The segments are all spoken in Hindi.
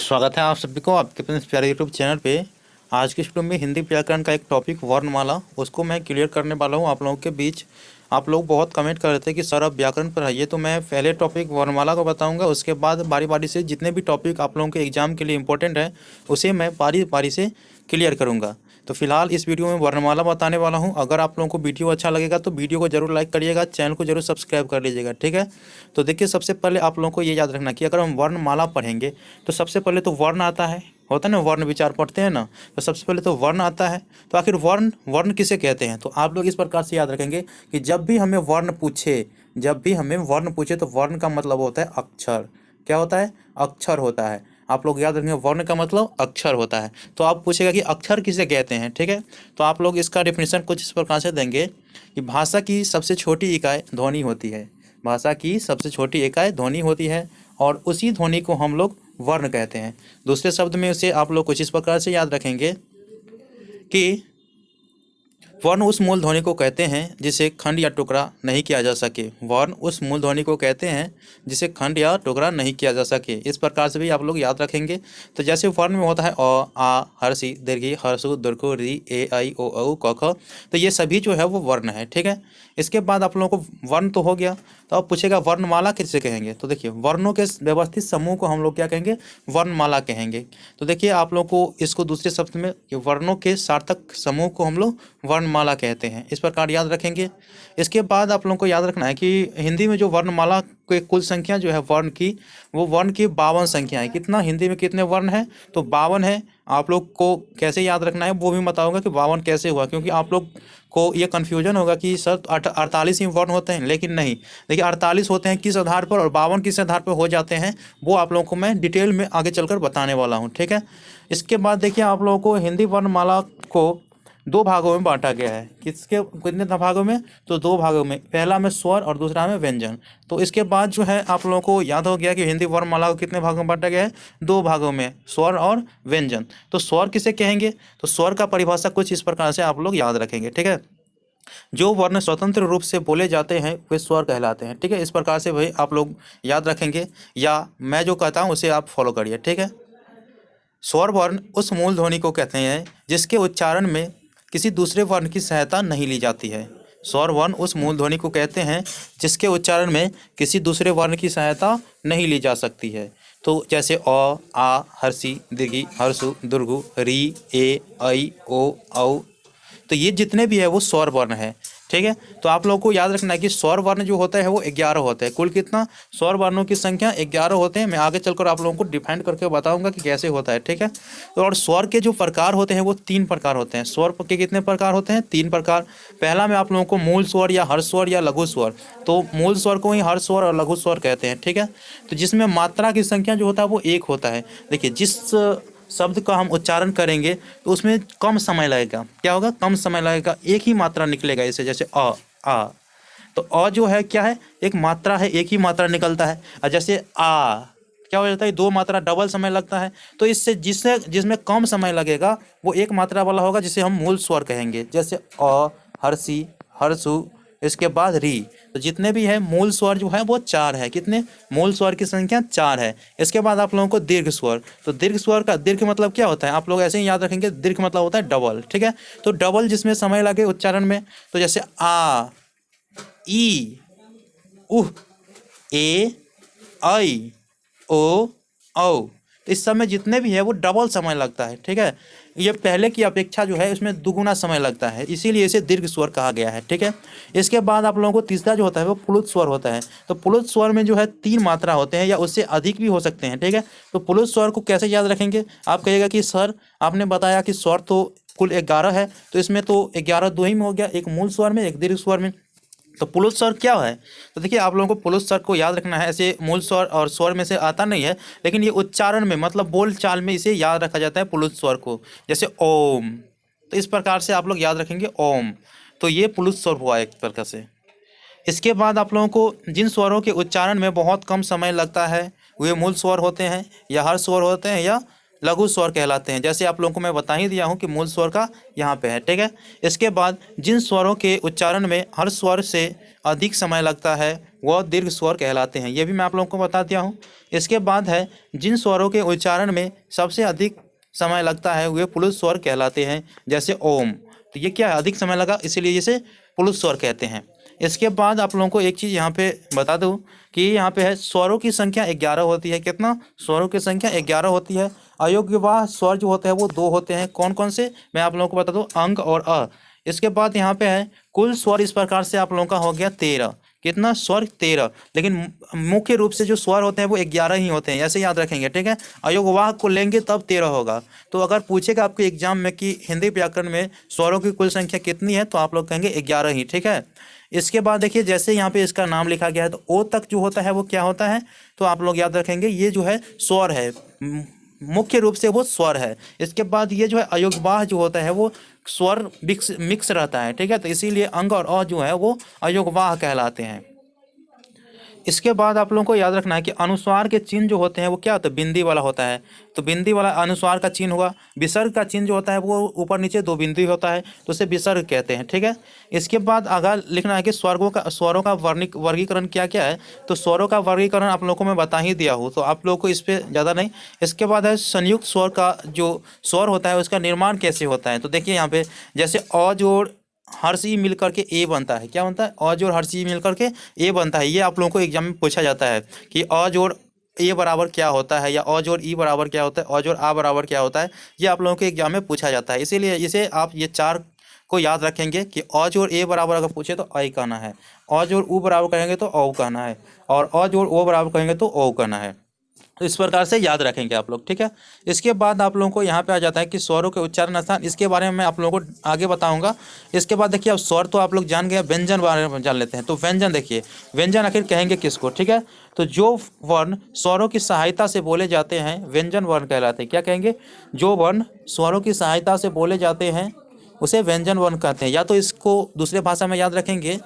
स्वागत है आप सभी को आपके अपने इस प्यारे यूट्यूब चैनल पे। आज की इस वीडियो में हिंदी व्याकरण का एक टॉपिक वर्णमाला, उसको मैं क्लियर करने वाला हूँ आप लोगों के बीच। आप लोग बहुत कमेंट कर रहे थे कि सर आप व्याकरण पढ़ाइए, तो मैं पहले टॉपिक वर्णमाला को बताऊंगा, उसके बाद बारी बारी से जितने भी टॉपिक आप लोगों के एग्जाम के लिए इंपॉर्टेंट है उसे मैं बारी बारी से क्लियर करूँगा। तो फिलहाल इस वीडियो में वर्णमाला बताने वाला हूं। अगर आप लोगों को वीडियो अच्छा लगेगा तो वीडियो को जरूर लाइक करिएगा, चैनल को जरूर सब्सक्राइब कर लीजिएगा, ठीक है। तो देखिए, सबसे पहले आप लोगों को ये याद रखना कि अगर हम वर्णमाला पढ़ेंगे तो सबसे पहले तो वर्ण आता है, होता है ना, वर्ण विचार पढ़ते हैं ना, तो सबसे पहले तो वर्ण आता है। तो आखिर वर्ण वर्ण किसे कहते हैं, तो आप लोग इस प्रकार से याद रखेंगे कि जब भी हमें वर्ण पूछे तो वर्ण का मतलब होता है अक्षर। क्या होता है? अक्षर होता है। आप लोग याद रखेंगे वर्ण का मतलब अक्षर होता है। तो आप पूछेगा कि अक्षर किसे कहते हैं, ठीक है। तो आप लोग इसका डेफिनेशन कुछ इस प्रकार से देंगे कि भाषा की सबसे छोटी इकाई ध्वनि होती है। भाषा की सबसे छोटी इकाई ध्वनि होती है और उसी ध्वनि को हम लोग वर्ण कहते हैं। दूसरे शब्द में उसे आप लोग कुछ इस प्रकार से याद रखेंगे कि वर्ण उस मूल ध्वनि को कहते हैं जिसे खंड या टुकड़ा नहीं किया जा सके। वर्ण उस मूल ध्वनि को कहते हैं जिसे खंड या टुकड़ा नहीं किया जा सके। इस प्रकार से भी आप लोग याद रखेंगे। तो जैसे वर्ण में होता है अ, आ, हर्षी, दीर्घी, हर्षु, दीर्घु, री, ए, आई, ओ, औ, क, ख, तो ये सभी जो है वो वर्ण है, ठीक है। इसके बाद आप लोगों को वर्ण तो हो गया, तो अब पूछेगा वर्णमाला किसे कहेंगे। तो देखिए, वर्णों के व्यवस्थित समूह को हम लोग क्या कहेंगे? वर्णमाला कहेंगे। तो देखिए, आप लोग को इसको दूसरे शब्द में कि वर्णों के सार्थक समूह को हम लोग वर्णमाला कहते हैं, इस प्रकार याद रखेंगे। इसके बाद आप लोगों को याद रखना है कि हिंदी में जो वर्णमाला की कुल संख्या जो है वर्ण की, वो वर्ण की 52 संख्या है। कितना? हिंदी में कितने वर्ण हैं? तो 52 है। आप लोग को कैसे याद रखना है वो भी बताऊंगा कि 52 कैसे हुआ, क्योंकि आप लोग को ये कन्फ्यूजन होगा कि सर 48 ही वर्ण होते हैं, लेकिन नहीं। देखिए, 48 होते हैं किस आधार पर और 52 किस आधार पर हो जाते हैं, वो आप लोगों को मैं डिटेल में आगे चलकर बताने वाला हूँ, ठीक है। इसके बाद देखिए, आप लोगों को हिंदी वर्णमाला को दो भागों में बांटा गया है। किसके कितने भागों में? तो दो भागों में। पहला में स्वर और दूसरा में व्यंजन। तो इसके बाद जो है आप लोगों को याद हो गया कि हिंदी वर्णमाला को कितने भागों में बांटा गया है? दो भागों में, स्वर और व्यंजन। तो स्वर किसे कहेंगे? तो स्वर का परिभाषा कुछ इस प्रकार से आप लोग याद रखेंगे, ठीक है। जो वर्ण स्वतंत्र रूप से बोले जाते हैं वे स्वर कहलाते हैं, ठीक है। इस प्रकार से भाई आप लोग याद रखेंगे, या मैं जो कहता हूँ उसे आप फॉलो करिए, ठीक है। स्वर वर्ण उस मूल ध्वनि को कहते हैं जिसके उच्चारण में किसी दूसरे वर्ण की सहायता नहीं ली जाती है। स्वर वर्ण उस मूल ध्वनि को कहते हैं जिसके उच्चारण में किसी दूसरे वर्ण की सहायता नहीं ली जा सकती है। तो जैसे अ, आ, हर्षी, दीर्घी, हर्षु, दुर्गु, री, ए, ऐ, ओ, औ, तो ये जितने भी है वो स्वर वर्ण है, ठीक है। तो आप लोगों को याद रखना है कि स्वर वर्ण जो होता है वो 11 होते हैं। कुल कितना? स्वर वर्णों की संख्या 11 होते हैं। मैं आगे चलकर आप लोगों को डिफाइन करके बताऊंगा कि कैसे होता है, ठीक है। तो और स्वर के जो प्रकार होते हैं वो 3 प्रकार होते हैं। स्वर के कितने प्रकार होते हैं? 3 प्रकार। पहला में आप लोगों को मूल स्वर या हर्ष स्वर या लघु स्वर। तो मूल स्वर को ही हर्ष स्वर और लघु स्वर कहते हैं, ठीक है। तो जिसमें मात्रा की संख्या जो होता है वो 1 होता है। देखिए, जिस शब्द का हम उच्चारण करेंगे तो उसमें कम समय लगेगा। क्या होगा? कम समय लगेगा, एक ही मात्रा निकलेगा इसे। जैसे अ, आ, तो अ जो है क्या है? एक मात्रा है, एक ही मात्रा निकलता है। और जैसे आ क्या हो जाता है? 2 मात्रा, डबल समय लगता है। तो इससे जिसमें कम समय लगेगा वो एक मात्रा वाला होगा, जिसे हम मूल स्वर कहेंगे। जैसे अ, हर्षी, हर्षु, इसके बाद री। तो जितने भी है मूल स्वर जो है वो 4 है। कितने? मूल स्वर की संख्या 4 है। इसके बाद आप लोगों को दीर्घ स्वर। तो दीर्घ स्वर का दीर्घ मतलब क्या होता है? आप लोग ऐसे ही याद रखेंगे, दीर्घ मतलब होता है डबल, ठीक है। तो डबल जिसमें समय लगे उच्चारण में, तो जैसे आ, ई, उह, ए, आई, ओ, औ, इस समय जितने भी है वो डबल समय लगता है, ठीक है। ये पहले की अपेक्षा जो है इसमें दुगुना समय लगता है, इसीलिए इसे दीर्घ स्वर कहा गया है, ठीक है। इसके बाद आप लोगों को तीसरा जो होता है वो प्लुत स्वर होता है। तो प्लुत स्वर में जो है 3 मात्रा होते हैं या उससे अधिक भी हो सकते हैं, ठीक है। तो प्लुत स्वर को कैसे याद रखेंगे? आप कहिएगा कि सर आपने बताया कि स्वर तो कुल 11 है, तो इसमें तो 11 दो ही में हो गया, एक मूल स्वर में, एक दीर्घ स्वर में। तो पुलुत स्वर क्या है? तो देखिए, आप लोगों को पुलुत स्वर को याद रखना है। ऐसे मूल स्वर और स्वर में से आता नहीं है, लेकिन ये उच्चारण में मतलब बोल चाल में इसे याद रखा जाता है पुलुत स्वर को। जैसे ओम, तो इस प्रकार से आप लोग याद रखेंगे ओम। तो ये पुलुत स्वर हुआ एक प्रकार से। इसके बाद आप लोगों को जिन स्वरों के उच्चारण में बहुत कम समय लगता है वे मूल स्वर होते हैं, या हर स्वर होते हैं, या लघु स्वर कहलाते हैं। जैसे आप लोगों को मैं बता ही दिया हूँ कि मूल स्वर का यहाँ पे है, ठीक है। इसके बाद जिन स्वरों के उच्चारण में हर स्वर से अधिक समय लगता है वह दीर्घ स्वर कहलाते हैं, ये भी मैं आप लोगों को बता दिया हूँ। इसके बाद है जिन स्वरों के उच्चारण में सबसे अधिक समय लगता है वे पुरुष स्वर कहलाते हैं, जैसे ओम। तो ये क्या है, अधिक समय लगा इसीलिए इसे पुरुष स्वर कहते हैं। इसके बाद आप लोगों को एक चीज़ यहाँ पे बता दूँ कि यहाँ पे है स्वरों की संख्या 11 होती है। कितना? स्वरों की संख्या 11 होती है। अयोग्यवाह स्वर जो होते हैं वो 2 होते हैं। कौन कौन से, मैं आप लोगों को बता दूँ, अंग और अ। इसके बाद यहाँ पे है कुल स्वर इस प्रकार से आप लोगों का हो गया 13। कितना? स्वर 13। लेकिन मुख्य रूप से जो स्वर होते हैं वो 11 ही होते हैं, ऐसे याद रखेंगे, ठीक है। अयोगवाह को लेंगे तब 13 होगा। तो अगर पूछेगा आपके एग्जाम में कि हिंदी व्याकरण में स्वरों की कुल संख्या कितनी है, तो आप लोग कहेंगे 11 ही, ठीक है। इसके बाद देखिए जैसे यहाँ पे इसका नाम लिखा गया है तो ओ तक जो होता है वो क्या होता है, तो आप लोग याद रखेंगे ये जो है स्वर है, मुख्य रूप से वो स्वर है। इसके बाद ये जो है अयोगवाह जो होता है वो स्वर मिक्स रहता है, ठीक है। तो इसीलिए अंग और अ जो है वो अयोगवाह कहलाते हैं। इसके बाद आप लोगों को याद रखना है कि अनुस्वार के चिन्ह जो होते हैं वो क्या होता है, बिंदी वाला होता है। तो बिंदी वाला अनुस्वार का चिन्ह होगा। विसर्ग का चिन्ह जो होता है वो ऊपर नीचे 2 बिंदी होता है, तो उसे विसर्ग कहते हैं, ठीक है। इसके बाद आगे लिखना है कि स्वरों का वर्गीकरण क्या क्या है। तो स्वरों का वर्गीकरण आप लोगों को मैं बता ही दिया हूँ, तो आप लोगों को इस पर ज़्यादा नहीं। इसके बाद है संयुक्त स्वर का जो स्वर होता है उसका निर्माण कैसे होता है। तो देखिए यहाँ पे जैसे अ जोड़ हर्षी मिल करके ए बनता है। क्या बनता है? अ जोड़ हर्षी मिल करके ए बनता है। ये आप लोगों को एग्जाम में पूछा जाता है कि अ जोड़ ए बराबर क्या होता है, या अ जोड़ ई बराबर क्या होता है, अ जोड़ आ बराबर क्या होता है। ये आप लोगों के एग्जाम में पूछा जाता है, इसीलिए इसे आप ये 4 को याद रखेंगे कि अ जोड़ ए बराबर अगर पूछे तो आई कहना है, अ जोड़ ऊ बराबर कहेंगे तो औ कहना है, और अ जोड़ ओ बराबर कहेंगे तो ओ कहना है। तो इस प्रकार से याद रखेंगे आप लोग, ठीक है। इसके बाद आप लोगों को यहाँ पे आ जाता है कि स्वरों के उच्चारण स्थान, इसके बारे में मैं आप लोगों को आगे बताऊंगा। इसके बाद देखिए अब स्वर तो आप लोग जान गए, व्यंजन बारे में जान लेते हैं। तो व्यंजन देखिए, व्यंजन आखिर कहेंगे किसको, ठीक है। तो जो वर्ण स्वरों की सहायता से बोले जाते हैं व्यंजन वर्ण कहलाते हैं। क्या कहेंगे? जो वर्ण स्वरों की सहायता से बोले जाते हैं उसे व्यंजन वर्ण कहते हैं। या तो इसको दूसरे भाषा में याद रखेंगे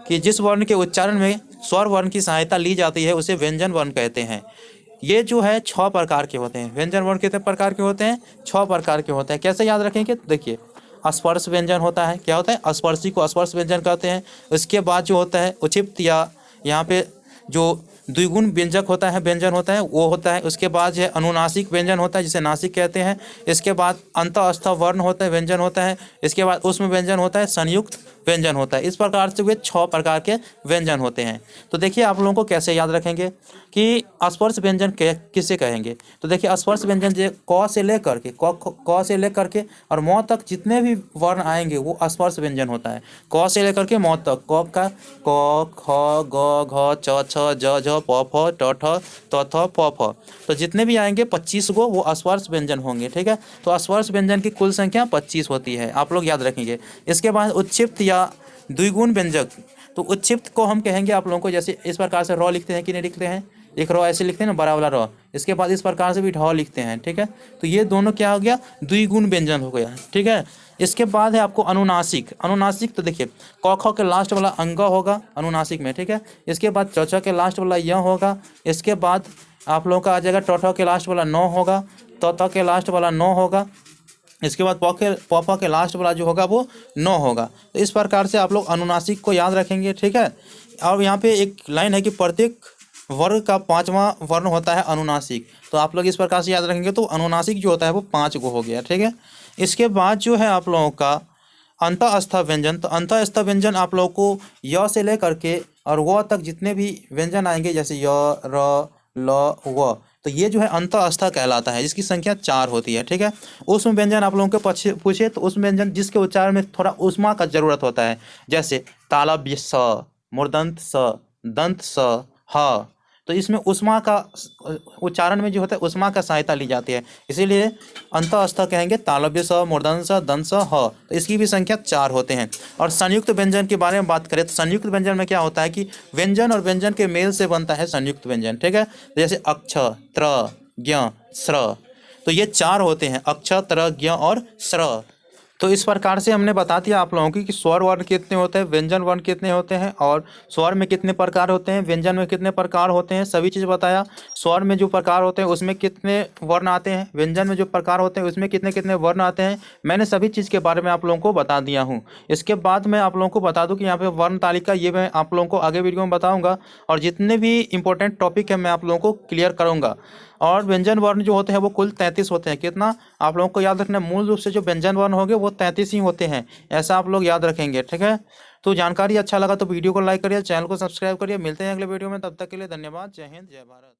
कि जिस वर्ण के उच्चारण में स्वर वर्ण की सहायता ली जाती है उसे व्यंजन वर्ण कहते हैं। ये जो है 6 प्रकार के होते हैं। व्यंजन वर्ण कितने प्रकार के होते हैं? 6 प्रकार के होते हैं। कैसे याद रखेंगे? तो देखिए स्पर्श व्यंजन होता है। क्या होता है? स्पर्शी को स्पर्श व्यंजन कहते हैं। उसके बाद जो होता है उचित, या यहाँ पे जो द्विगुण व्यंजक होता है, व्यंजन होता है, वो होता है। उसके बाद जो है अनुनासिक व्यंजन होता है जिसे नासिक कहते हैं। इसके बाद अंतःस्थ वर्ण होता है, व्यंजन होता है। इसके बाद उसमें व्यंजन होता है, संयुक्त व्यंजन होता है। इस प्रकार से वे 6 प्रकार के व्यंजन होते हैं। तो देखिए आप लोगों को कैसे याद रखेंगे कि स्पर्श व्यंजन किसे कहेंगे। तो देखिए स्पर्श व्यंजन जो क से लेकर के क से लेकर के और म तक जितने भी वर्ण आएंगे वो स्पर्श व्यंजन होता है। क से लेकर के म तक, क का क ख ग घ च छ ज झ प फ ट ठ त थ प फ, तो जितने भी आएंगे 25 गो वो स्पर्श व्यंजन होंगे, ठीक है। तो स्पर्श व्यंजन की कुल संख्या 25 होती है, आप लोग याद रखेंगे। इसके बाद उत्क्षिप्त या द्विगुण व्यंजक, तो उत्क्षिप्त को हम कहेंगे आप लोगों को जैसे इस प्रकार से र लिखते हैं कि नहीं लिखते हैं, एक र ऐसे लिखते हैं ना, बड़ा वाला र। इसके बाद इस प्रकार से भी ढ लिखते हैं, ठीक है। तो ये दोनों क्या हो गया? द्विगुण व्यंजन हो गया, ठीक है। इसके बाद है आपको अनुनासिक। अनुनासिक तो देखिए क ख के लास्ट वाला अंग होगा अनुनासिक में, ठीक है। इसके बाद च छ के लास्ट वाला य होगा। इसके बाद आप लोगों का आ जाएगा ट ठ के लास्ट वाला न होगा, त त के लास्ट वाला न होगा। इसके बाद प फ के लास्ट वाला जो होगा वो न होगा। तो इस प्रकार से आप लोग अनुनासिक को याद रखेंगे, ठीक है। और यहाँ पे एक लाइन है कि प्रत्येक वर्ग का 5वां वर्ण होता है अनुनासिक। तो आप लोग इस प्रकार से याद रखेंगे तो अनुनासिक जो होता है वो 5 गो हो गया, ठीक है। इसके बाद जो है आप लोगों का अंतःस्थ व्यंजन। तो अंतःस्थ व्यंजन आप लोगों को य से लेकर के और व तक जितने भी व्यंजन आएंगे जैसे य र ल व, तो ये जो है अंतःस्थ कहलाता है, जिसकी संख्या 4 होती है, ठीक है। उसमें व्यंजन आप लोगों को पूछे तो उसमें व्यंजन जिसके उच्चारण में थोड़ा उष्मा का जरूरत होता है, जैसे तालव्य स, मूर्धन्य स, दंत स, ह। तो इसमें उष्मा का उच्चारण में जो होता है उष्मा का सहायता ली जाती है, इसीलिए अंतःस्थ कहेंगे तालव्य स, मूर्धन्य स, दंत स, ह। तो इसकी भी संख्या 4 होते हैं। और संयुक्त व्यंजन के बारे में बात करें तो संयुक्त व्यंजन में क्या होता है कि व्यंजन और व्यंजन के मेल से बनता है संयुक्त व्यंजन, ठीक है। जैसे अक्ष, त्र, ज्ञ, स्र, तो ये 4 होते हैं, अक्ष, त्र, ज्ञ और स्र। तो इस प्रकार से हमने बता दिया आप लोगों की कि स्वर वर्ण कितने होते हैं, व्यंजन वर्ण कितने होते हैं, और स्वर में कितने प्रकार होते हैं, व्यंजन में कितने प्रकार होते हैं, सभी चीज़ बताया। स्वर में जो प्रकार होते हैं उसमें कितने वर्ण आते हैं, व्यंजन में जो प्रकार होते हैं उसमें कितने कितने वर्ण आते हैं, मैंने सभी चीज़ के बारे में आप लोगों को बता दिया हूँ। इसके बाद मैं आप लोगों को बता दूँ कि यहाँ पे वर्ण तालिका ये मैं आप लोगों को आगे वीडियो में बताऊँगा, और जितने भी इंपॉर्टेंट टॉपिक है मैं आप लोगों को क्लियर करूँगा। और व्यंजन वर्ण जो होते हैं वो कुल 33 होते हैं। कितना आप लोगों को याद रखना है, मूल रूप से जो व्यंजन वर्ण होंगे वो 33 ही होते हैं, ऐसा आप लोग याद रखेंगे, ठीक है। तो जानकारी अच्छा लगा तो वीडियो को लाइक करिए, चैनल को सब्सक्राइब करिए। मिलते हैं अगले वीडियो में, तब तक के लिए धन्यवाद। जय हिंद, जय भारत।